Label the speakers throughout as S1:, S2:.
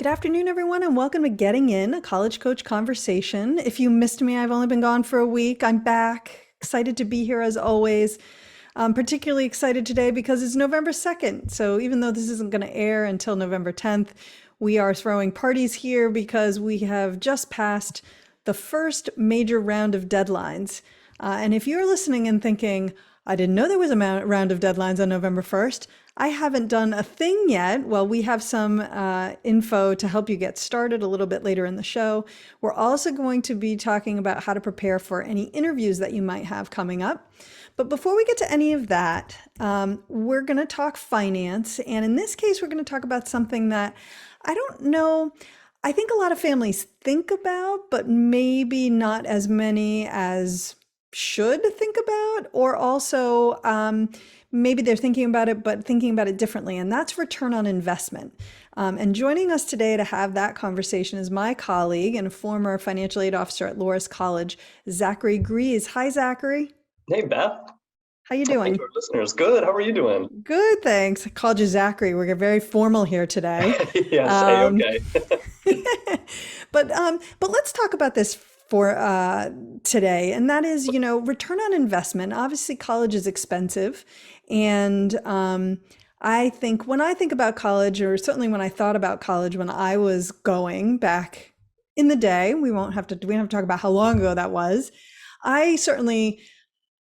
S1: Good afternoon, everyone, and welcome to Getting In, a college coach conversation. If you missed me, I've only been gone for a week. I'm back. Excited to be here as always. I'm particularly excited today because it's November 2nd. So even though this isn't going to air until November 10th, we are throwing parties here because we have just passed the first major round of deadlines. And if you're listening and thinking, I didn't know there was a round of deadlines on November 1st, I haven't done a thing yet. Well, we have some info to help you get started a little bit later in the show. We're also going to be talking about how to prepare for any interviews that you might have coming up. But before we get to any of that, we're going to talk finance. And in this case, we're going to talk about something that I don't know. I think a lot of families think about, but maybe not as many as should think about, or also maybe they're thinking about it, but thinking about it differently, and that's return on investment. And joining us today to have that conversation is my colleague and former financial aid officer at Loras College, Zachary Grease. Hi, Zachary.
S2: Hey, Beth.
S1: How you
S2: Hey,
S1: doing?
S2: to our listeners. Good. How are you doing?
S1: Good, thanks. I called you Zachary. We're very formal here today.
S2: Yes,
S1: Um,
S2: A-okay.
S1: but let's talk about this for today, and that is, return on investment. Obviously, college is expensive, and I think when I think about college, or certainly when I thought about college when I was going back in the day, we don't have to talk about how long ago that was. I certainly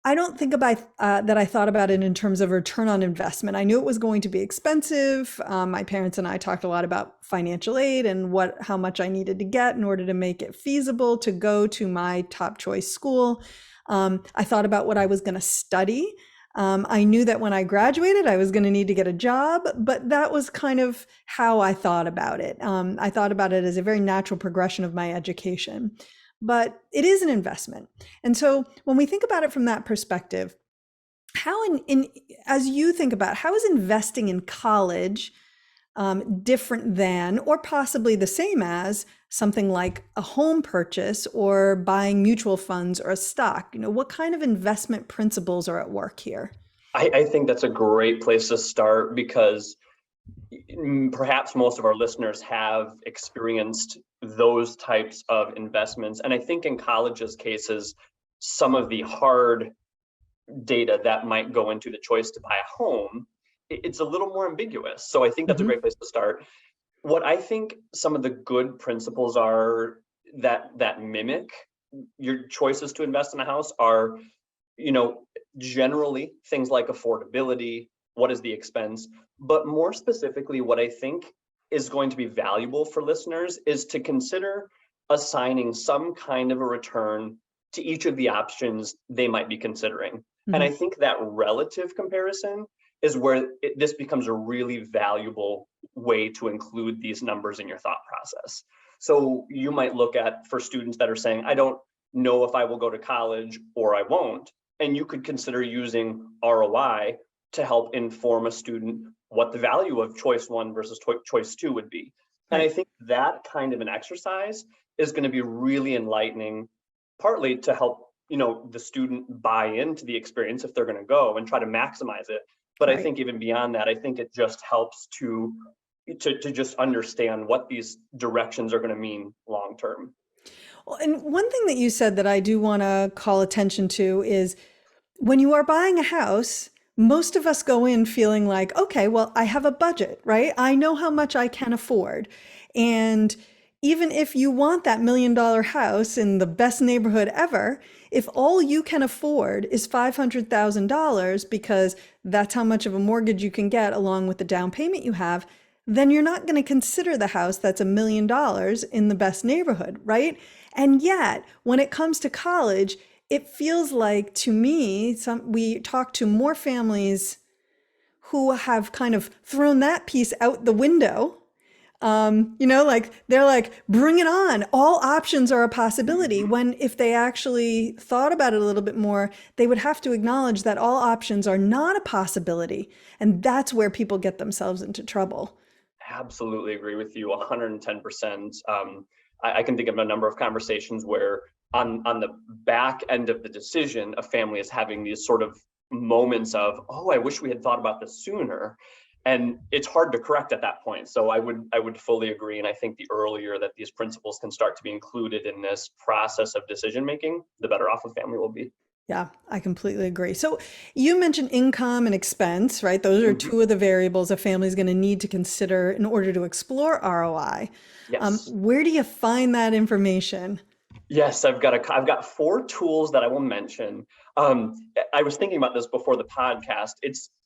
S1: I don't think about that I thought about it in terms of return on investment. I knew it was going to be expensive. My parents and I talked a lot about financial aid and how much I needed to get in order to make it feasible to go to my top choice school. I thought about what I was going to study. I knew that when I graduated, I was going to need to get a job, but that was kind of how I thought about it. I thought about it as a very natural progression of my education, but it is an investment. And so when we think about it from that perspective, how as you think about how is investing in college different than, or possibly the same as, something like a home purchase or buying mutual funds or a stock? What kind of investment principles are at work here?
S2: I think that's a great place to start because perhaps most of our listeners have experienced those types of investments. And I think in college's cases, some of the hard data that might go into the choice to buy a home, it's a little more ambiguous. So I think that's a
S1: Mhm.
S2: great place to start. What I think some of the good principles are that mimic your choices to invest in a house are, you know, generally things like affordability, what is the expense, but more specifically, what I think is going to be valuable for listeners is to consider assigning some kind of a return to each of the options they might be considering. And I
S1: Mhm.
S2: think that relative comparison is where this becomes a really valuable way to include these numbers in your thought process. So you might look at, for students that are saying, I don't know if I will go to college or I won't, and you could consider using ROI to help inform a student what the value of choice one versus choice two would be. And I
S1: Right.
S2: think that kind of an exercise is going to be really enlightening, partly to help, the student buy into the experience if they're going to go and try to maximize it. But I
S1: Right.
S2: think even beyond that, I think it just helps to just understand what these directions are going to mean long term.
S1: Well, and one thing that you said that I do want to call attention to is when you are buying a house, most of us go in feeling like, okay, well, I have a budget, right? I know how much I can afford. And even if you want that $1 million house in the best neighborhood ever, if all you can afford is $500,000 because that's how much of a mortgage you can get along with the down payment you have, then you're not going to consider the house that's $1 million in the best neighborhood, right? And yet, when it comes to college, it feels like to me, we talk to more families who have kind of thrown that piece out the window. Like they're like, bring it on. All options are a possibility.
S2: Mhm.
S1: When if they actually thought about it a little bit more, they would have to acknowledge that all options are not a possibility. And that's where people get themselves into trouble.
S2: Absolutely agree with you 110%. I can think of a number of conversations where on the back end of the decision, a family is having these sort of moments of, oh, I wish we had thought about this sooner. And it's hard to correct at that point. So I would fully agree. And I think the earlier that these principles can start to be included in this process of decision making, the better off a family will be.
S1: Yeah, I completely agree. So you mentioned income and expense, right? Those are
S2: Mhm.
S1: two of the variables a family is going to need to consider in order to explore ROI.
S2: Yes.
S1: Where do you find that information?
S2: Yes, I've got four tools that I will mention. I was thinking about this before the podcast.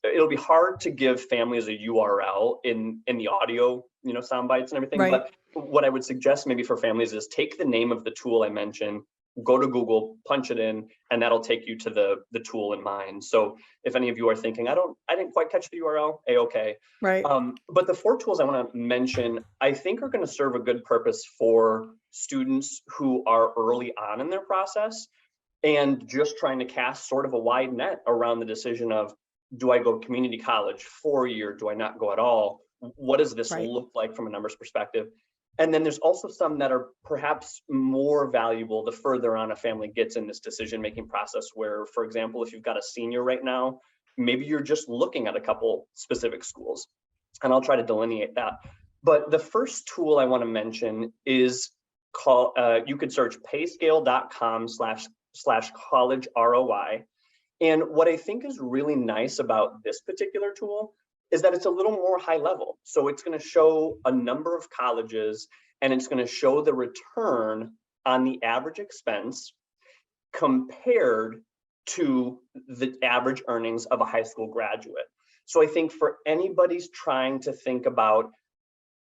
S2: It'll be hard to give families a URL in the audio, sound bites and everything.
S1: Right.
S2: But what I would suggest maybe for families is take the name of the tool I mentioned, go to Google, punch it in, and that'll take you to the tool in mind. So if any of you are thinking, I didn't quite catch the URL, okay.
S1: Right.
S2: But the four tools I want to mention, I think are going to serve a good purpose for students who are early on in their process and just trying to cast sort of a wide net around the decision of, do I go to community college 4-year? Do I not go at all? What does this
S1: Right.
S2: look like from a numbers perspective? And then there's also some that are perhaps more valuable the further on a family gets in this decision making process, where, for example, if you've got a senior right now, maybe you're just looking at a couple specific schools. And I'll try to delineate that. But the first tool I want to mention is you could search payscale.com/slash college ROI. And what I think is really nice about this particular tool is that it's a little more high level. So it's going to show a number of colleges and it's going to show the return on the average expense compared to the average earnings of a high school graduate. So I think for anybody's trying to think about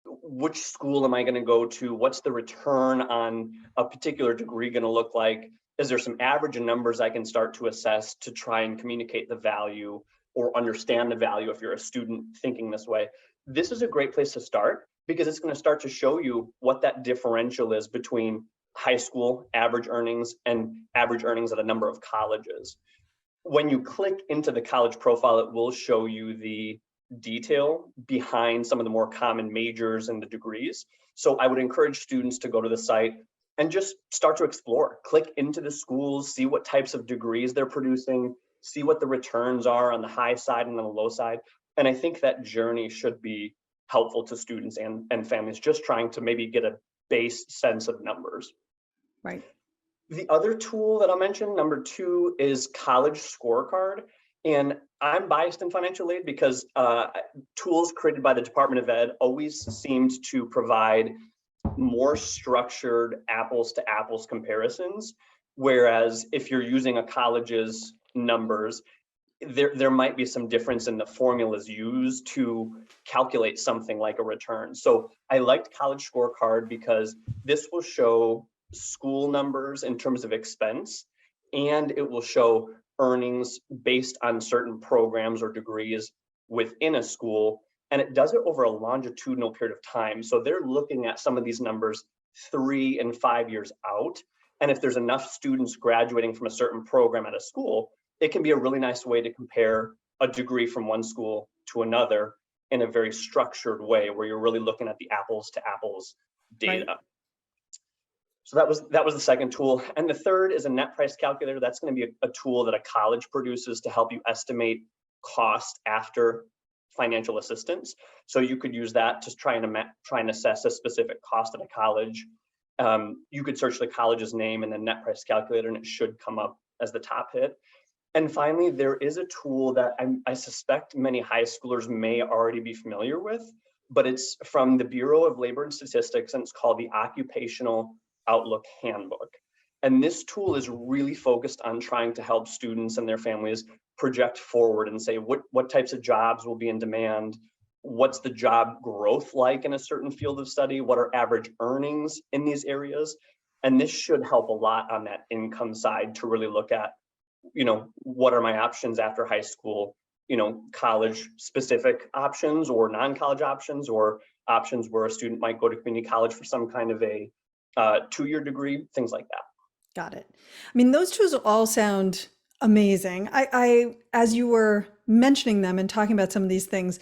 S2: which school am I going to go to, what's the return on a particular degree going to look like, is there some average and numbers I can start to assess to try and communicate the value or understand the value if you're a student thinking this way. This is a great place to start because it's going to start to show you what that differential is between high school average earnings and average earnings at a number of colleges. When you click into the college profile, it will show you the detail behind some of the more common majors and the degrees. So I would encourage students to go to the site and just start to explore. Click into the schools, see what types of degrees they're producing, see what the returns are on the high side and on the low side. And I think that journey should be helpful to students and families just trying to maybe get a base sense of numbers.
S1: Right.
S2: The other tool that I'll mention, number 2, is College Scorecard. And I'm biased in financial aid because tools created by the Department of Ed always seemed to provide more structured apples to apples comparisons. Whereas if you're using a college's numbers, there might be some difference in the formulas used to calculate something like a return. So I liked College Scorecard because this will show school numbers in terms of expense, and it will show earnings based on certain programs or degrees within a school. And it does it over a longitudinal period of time. So they're looking at some of these numbers 3 and 5 years out. And if there's enough students graduating from a certain program at a school, it can be a really nice way to compare a degree from one school to another in a very structured way where you're really looking at the apples to apples data.
S1: Right.
S2: So that was the second tool. And the third is a net price calculator. That's going to be a tool that a college produces to help you estimate cost after financial assistance. So you could use that to try and assess a specific cost at a college. You could search the college's name and the net price calculator, and it should come up as the top hit. And finally, there is a tool that I suspect many high schoolers may already be familiar with, but it's from the Bureau of Labor and Statistics, and it's called the Occupational Outlook Handbook. And this tool is really focused on trying to help students and their families project forward and say what types of jobs will be in demand, what's the job growth like in a certain field of study, what are average earnings in these areas. And this should help a lot on that income side to really look at, what are my options after high school, college specific options or non-college options, or options where a student might go to community college for some kind of a 2-year degree, things like that.
S1: Got it. I mean, those tools all sound amazing. As you were mentioning them and talking about some of these things,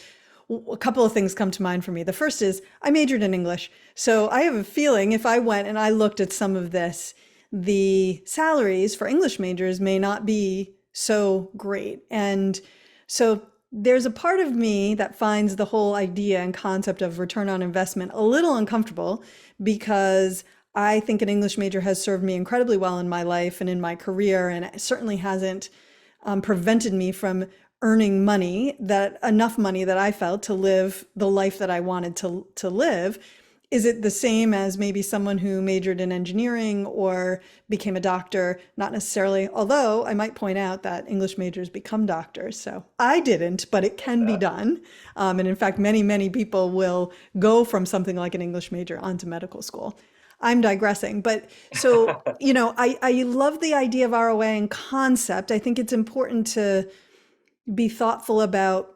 S1: a couple of things come to mind for me. The first is I majored in English. So I have a feeling if I went and I looked at some of this, the salaries for English majors may not be so great. And so there's a part of me that finds the whole idea and concept of return on investment a little uncomfortable because I think an English major has served me incredibly well in my life and in my career, and it certainly hasn't prevented me from earning money, that enough money that I felt to live the life that I wanted to live. Is it the same as maybe someone who majored in engineering or became a doctor? Not necessarily, although I might point out that English majors become doctors. So I didn't, but it can be
S2: Yeah.
S1: done. And in fact, many, many people will go from something like an English major onto medical school. I'm digressing, but so, I love the idea of ROI and concept. I think it's important to be thoughtful about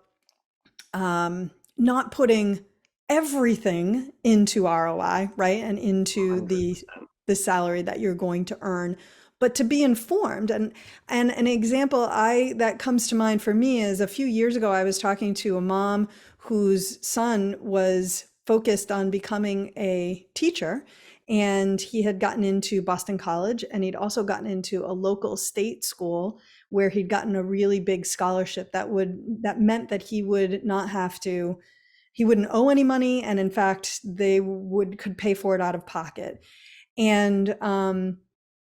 S1: not putting everything into ROI, right? And into
S2: 100%.
S1: the salary that you're going to earn, but to be informed. And an example I that comes to mind for me is a few years ago, I was talking to a mom whose son was focused on becoming a teacher. And he had gotten into Boston College, and he'd also gotten into a local state school where he'd gotten a really big scholarship that meant that he wouldn't owe any money, and in fact they would could pay for it out of pocket. And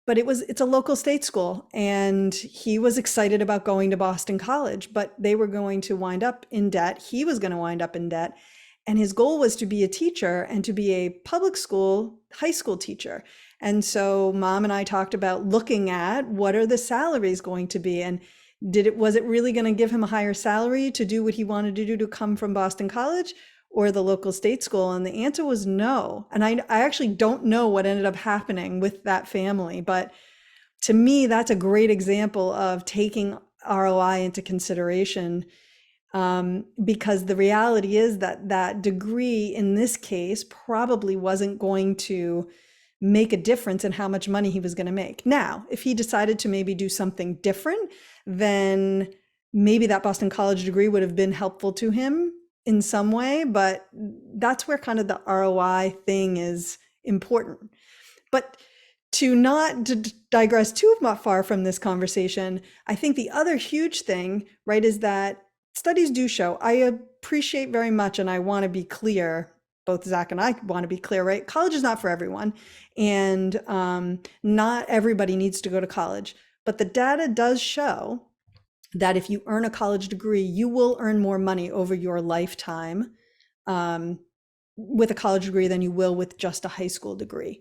S1: but it's a local state school, and he was excited about going to Boston College, but they were going to wind up in debt. He was going to wind up in debt, and his goal was to be a teacher and to be a public school high school teacher. And so mom and I talked about looking at what are the salaries going to be, and was it really going to give him a higher salary to do what he wanted to do, to come from Boston College or the local state school? And the answer was no. And I actually don't know what ended up happening with that family, but to me, that's a great example of taking ROI into consideration, because the reality is that that degree in this case probably wasn't going to make a difference in how much money he was going to make. Now, if he decided to maybe do something different, then maybe that Boston College degree would have been helpful to him in some way, but that's where kind of the ROI thing is important. But to not digress too far from this conversation, I think the other huge thing, right, is that studies do show, I appreciate very much, and I want to be clear, both Zach and I want to be clear, right? College is not for everyone, and not everybody needs to go to college. But the data does show that if you earn a college degree, you will earn more money over your lifetime with a college degree than you will with just a high school degree.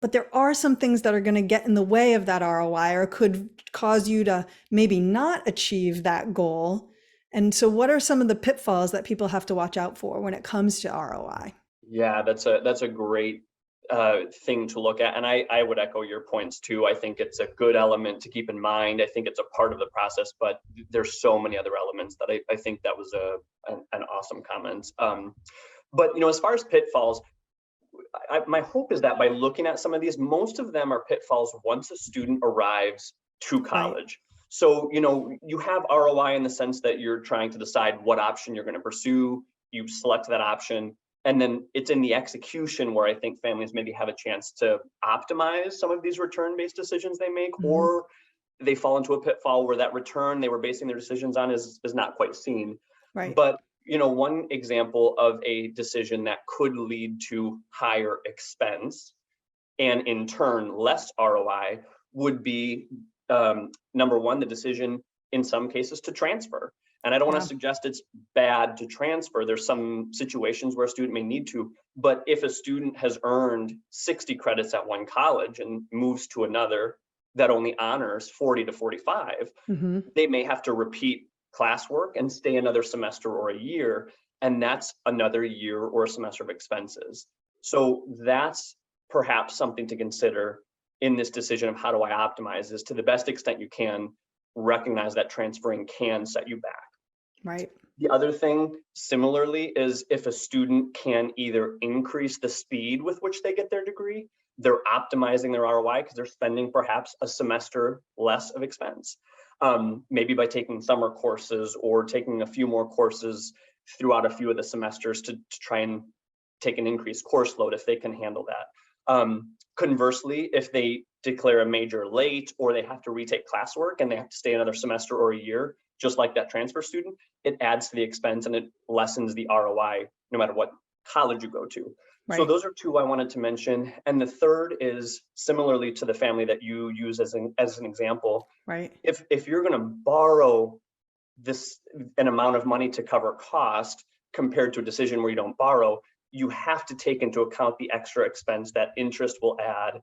S1: But there are some things that are going to get in the way of that ROI, or could cause you to maybe not achieve that goal. And so what are some of the pitfalls that people have to watch out for when it comes to ROI?
S2: Yeah, that's a great thing to look at, and I would echo your points too. I think it's a good element to keep in mind. I think it's a part of the process, but there's so many other elements that I think that was an awesome comment. But as far as pitfalls, my hope is that by looking at some of these, most of them are pitfalls once a student arrives to
S1: Right.
S2: college. So, you have ROI in the sense that you're trying to decide what option you're going to pursue. You select that option, and then it's in the execution where I think families maybe have a chance to optimize some of these return-based decisions they make,
S1: Mhm.
S2: or they fall into a pitfall where that return they were basing their decisions on is not quite seen.
S1: Right.
S2: But one example of a decision that could lead to higher expense and in turn less ROI would be, number one, the decision in some cases to transfer. And I don't want
S1: Yeah.
S2: to suggest it's bad to transfer. There's some situations where a student may need to, but if a student has earned 60 credits at one college and moves to another that only honors 40 to 45,
S1: Hmm.
S2: they may have to repeat classwork and stay another semester or a year, and that's another year or a semester of expenses. So that's perhaps something to consider in this decision of how do I optimize, is to the best extent you can recognize that transferring can set you back.
S1: Right.
S2: The other thing similarly is if a student can either increase the speed with which they get their degree, they're optimizing their ROI because they're spending perhaps a semester less of expense. Maybe by taking summer courses or taking a few more courses throughout a few of the semesters to try and take an increased course load if they can handle that. Conversely, if they declare a major late or they have to retake classwork and they have to stay another semester or a year, just like that transfer student, it adds to the expense and it lessens the ROI no matter what college you go to. So
S1: Right.
S2: those are two I wanted to mention. And the third is similarly to the family that you use as an example.
S1: Right.
S2: If you're going to borrow an amount of money to cover cost compared to a decision where you don't borrow, you have to take into account the extra expense that interest will add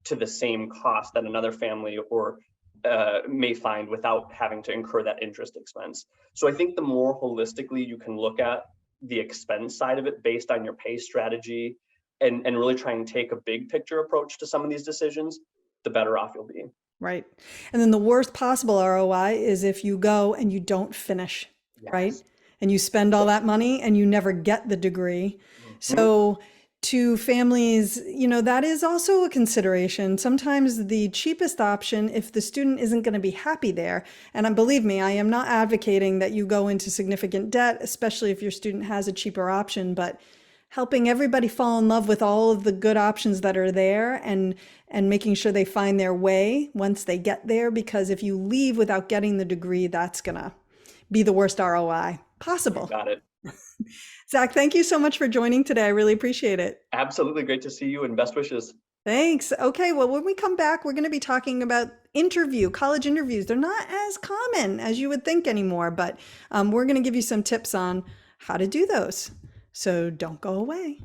S2: to the same cost that another family or may find without having to incur that interest expense. So I think the more holistically you can look at the expense side of it based on your pay strategy and really try and take a big picture approach to some of these decisions, the better off you'll be.
S1: Right. And then the worst possible ROI is if you go and you don't finish, right?
S2: Yes.
S1: And you spend all that money and you never get the degree.
S2: Mhm.
S1: So to families, that is also a consideration. Sometimes the cheapest option, if the student isn't going to be happy there, and believe me, I am not advocating that you go into significant debt, especially if your student has a cheaper option, but helping everybody fall in love with all of the good options that are there and making sure they find their way once they get there. Because if you leave without getting the degree, that's going to be the worst ROI possible.
S2: Got it.
S1: Zach, thank you so much for joining today. I really appreciate it.
S2: Absolutely. Great to see you and best wishes.
S1: Thanks. Okay, well, when we come back, we're going to be talking about college interviews. They're not as common as you would think anymore, but we're going to give you some tips on how to do those. So don't go away.